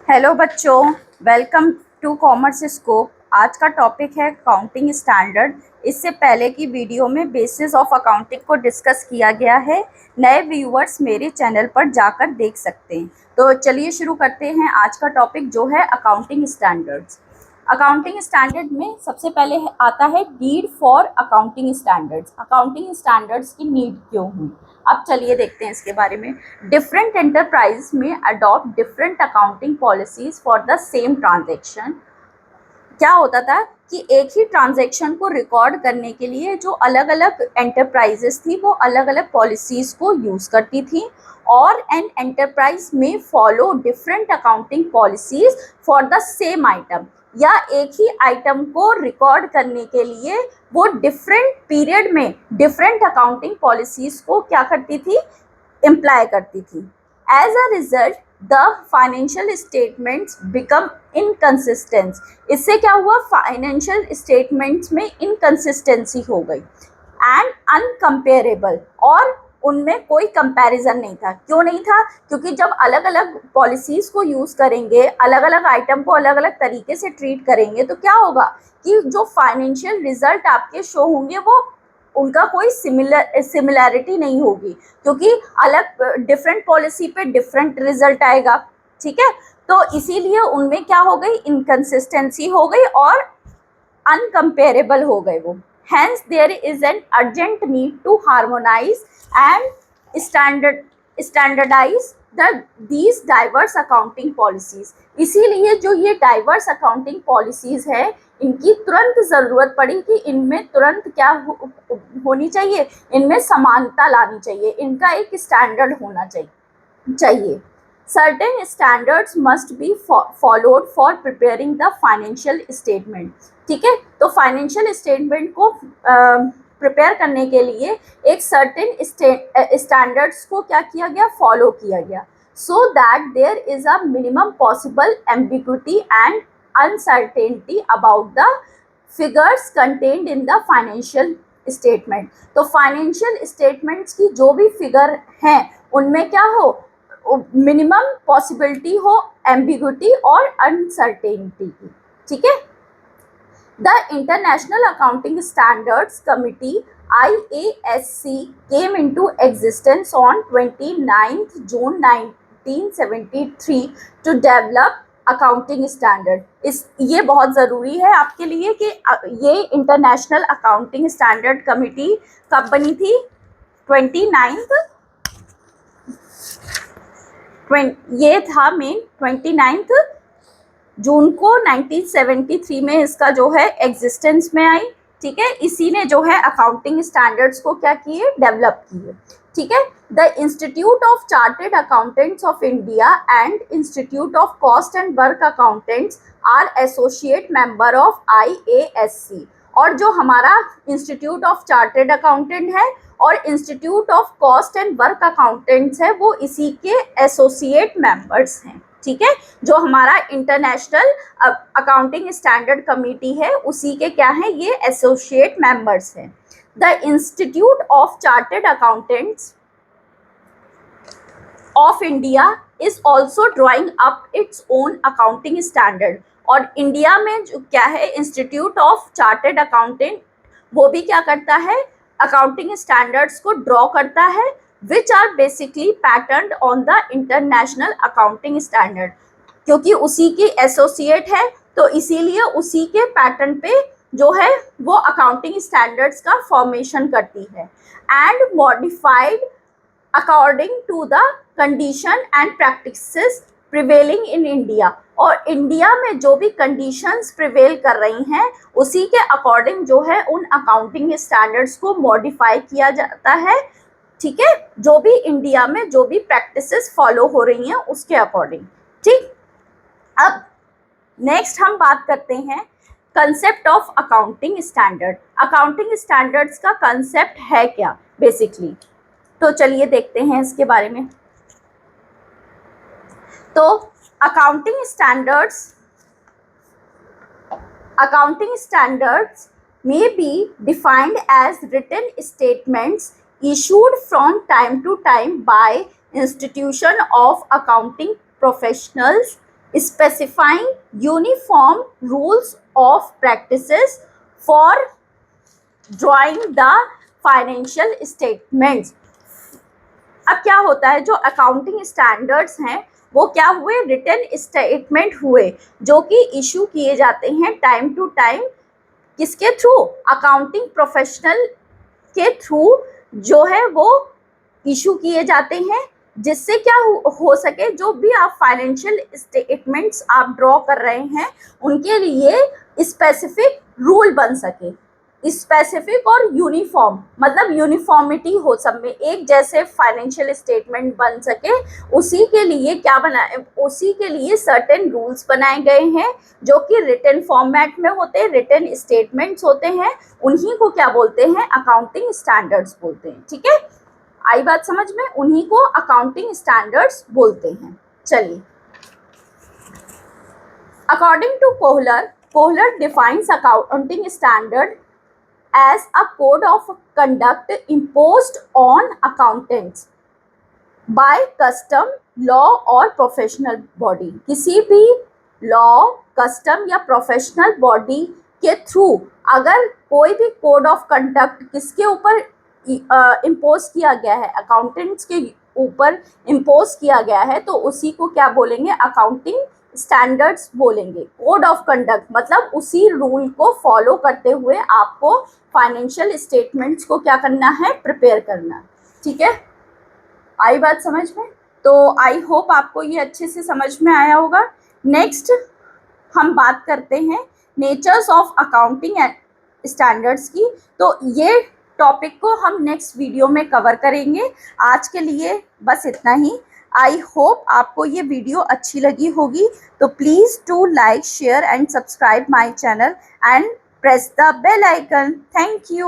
Hello बच्चों, welcome to commerce scope. आज का टॉपिक है अकाउंटिंग स्टैंडर्ड। इससे पहले की वीडियो में बेसिस ऑफ अकाउंटिंग को डिस्कस किया गया है। नए व्यूअर्स मेरे चैनल पर जाकर देख सकते हैं। तो चलिए शुरू करते हैं। आज का टॉपिक जो है अकाउंटिंग स्टैंडर्ड्स। अकाउंटिंग स्टैंडर्ड में सबसे पहले आता है need for accounting standards. Accounting standards की नीड क्यों हुई, अब चलिए देखते हैं इसके बारे में। डिफरेंट एंटरप्राइज में adopt different accounting policies for the same transaction. क्या होता था कि एक ही ट्रांजैक्शन को रिकॉर्ड करने के लिए जो अलग अलग एंटरप्राइजेस थी वो अलग अलग पॉलिसीज को यूज़ करती थी, और एन एंटरप्राइज में follow different accounting policies for the same item, या एक ही आइटम को रिकॉर्ड करने के लिए वो डिफरेंट पीरियड में डिफरेंट अकाउंटिंग पॉलिसीज को क्या करती थी, इम्प्लाई करती थी। As a result the financial statements become inconsistence. इससे क्या हुआ, फाइनेंशियल स्टेटमेंट्स में इनकंसिस्टेंसी हो गई एंड अनकम्पेरेबल, और उनमें कोई कंपैरिजन नहीं था। क्यों नहीं था? क्योंकि जब अलग अलग पॉलिसीज को यूज़ करेंगे, अलग अलग आइटम को अलग अलग तरीके से ट्रीट करेंगे, तो क्या होगा कि जो फाइनेंशियल रिजल्ट आपके शो होंगे वो उनका कोई सिमिलैरिटी नहीं होगी, क्योंकि अलग डिफरेंट पॉलिसी पे डिफरेंट रिजल्ट आएगा। ठीक है, तो इसीलिए उनमें क्या हो गई, इनकंसिस्टेंसी हो गई और अनकम्पेरेबल हो गए वो। Hence there is an urgent need to harmonise and standardise these diverse accounting policies. इसीलिए जो ये डाइवर्स अकाउंटिंग पॉलिसीज है, इनकी तुरंत ज़रूरत पड़ी कि इनमें तुरंत क्या होनी चाहिए, इनमें समानता लानी चाहिए, इनका एक स्टैंडर्ड होना चाहिए। Certain standards must be followed for preparing the financial statement। ठीक है, तो फाइनेंशियल स्टेटमेंट को प्रिपेयर करने के लिए एक सर्टेन स्टैंडर्ड्स को क्या किया गया, फॉलो किया गया, so that there is a minimum possible ambiguity and uncertainty about the figures contained in the financial statement. तो फाइनेंशियल स्टेटमेंट्स की जो भी फिगर हैं उनमें क्या हो, मिनिमम पॉसिबिलिटी हो एम्बिग्विटी और अनसर्टेनिटी की। ठीक है, the international accounting standards committee IASC came into existence on 29th June 1973 to develop accounting standard. इस ये बहुत ज़रूरी है आपके लिए कि ये इंटरनेशनल अकाउंटिंग स्टैंडर्ड कमिटी कब बनी थी, 29th, ये था मेन 29 जून को 1973 में इसका जो है एग्जिस्टेंस में आई। ठीक है, इसी ने जो है अकाउंटिंग स्टैंडर्ड्स को क्या किए, डेवलप किए। ठीक है, the institute of chartered accountants of India and institute of cost and work accountants are associate member of IASC। और जो हमारा इंस्टीट्यूट ऑफ चार्टेड अकाउंटेंट है और institute of cost and work accountants है, वो इसी के एसोसिएट मेंबर्स हैं। ठीक है, जो हमारा इंटरनेशनल अकाउंटिंग स्टैंडर्ड कमेटी है उसी के क्या है, ये एसोसिएट मेंबर्स हैं। The institute of chartered accountants of India is also drawing up its own accounting standard. और इंडिया में जो क्या है, इंस्टीट्यूट ऑफ चार्टेड अकाउंटेंट, वो भी क्या करता है, अकाउंटिंग स्टैंडर्ड्स को ड्रॉ करता है, which are basically patterned on the international accounting standard. क्योंकि उसी की एसोसिएट है तो इसीलिए उसी के पैटर्न पे जो है वो अकाउंटिंग स्टैंडर्ड्स का फॉर्मेशन करती है, and modified according to the condition and practices prevailing in India. और इंडिया में जो भी कंडीशंस प्रिवेल कर रही हैं उसी के अकॉर्डिंग जो है उन अकाउंटिंग स्टैंडर्ड्स को मॉडिफाई किया जाता है। ठीक है, जो भी इंडिया में जो भी प्रैक्टिसेस फॉलो हो रही हैं उसके अकॉर्डिंग। ठीक, अब नेक्स्ट हम बात करते हैं concept of accounting standard. Accounting standards का कंसेप्ट है क्या बेसिकली, तो चलिए देखते हैं इसके बारे में। तो accounting standards may be defined as written statements issued from time to time by institution of accounting professionals specifying uniform rules of practices for drawing the financial statements। अब क्या होता है, जो अकाउंटिंग स्टैंडर्ड्स हैं वो क्या हुए, रिटन स्टेटमेंट हुए जो कि इशू किए जाते हैं टाइम टू टाइम, किसके थ्रू, अकाउंटिंग प्रोफेशनल के थ्रू जो है वो इशू किए जाते हैं, जिससे क्या हो सके, जो भी आप फाइनेंशियल स्टेटमेंट्स आप ड्रॉ कर रहे हैं उनके लिए स्पेसिफिक रूल बन सके। स्पेसिफिक और यूनिफॉर्म मतलब यूनिफॉर्मिटी हो, सब में एक जैसे फाइनेंशियल स्टेटमेंट बन सके, उसी के लिए क्या उसी के लिए सर्टेन रूल्स बनाए गए हैं जो कि रिटन फॉर्मेट में होते हैं, रिटन स्टेटमेंट्स होते हैं, उन्हीं को क्या बोलते हैं, अकाउंटिंग स्टैंडर्ड्स बोलते हैं। ठीक है, आई बात समझ में, उन्हीं को अकाउंटिंग स्टैंडर्ड्स बोलते हैं। चलिए, according to Kohler defines accounting standard as a code of conduct imposed on accountants by custom, law और professional body। किसी भी law, custom या professional body के थ्रू अगर कोई भी code of conduct किसके ऊपर इम्पोज किया गया है, अकाउंटेंट्स के ऊपर इम्पोज किया गया है, तो उसी को क्या बोलेंगे, अकाउंटिंग स्टैंडर्ड्स बोलेंगे। कोड ऑफ कंडक्ट मतलब उसी रूल को फॉलो करते हुए आपको फाइनेंशियल स्टेटमेंट्स को क्या करना है, प्रिपेयर करना। ठीक है, आई बात समझ में? तो आई होप आपको ये अच्छे से समझ में आया होगा। नेक्स्ट हम बात करते हैं नेचर्स ऑफ अकाउंटिंग स्टैंडर्ड्स की। तो ये टॉपिक को हम नेक्स्ट वीडियो में कवर करेंगे। आज के लिए बस इतना ही। आई होप आपको ये वीडियो अच्छी लगी होगी, तो please do like, share and subscribe my channel and press the bell icon. Thank you.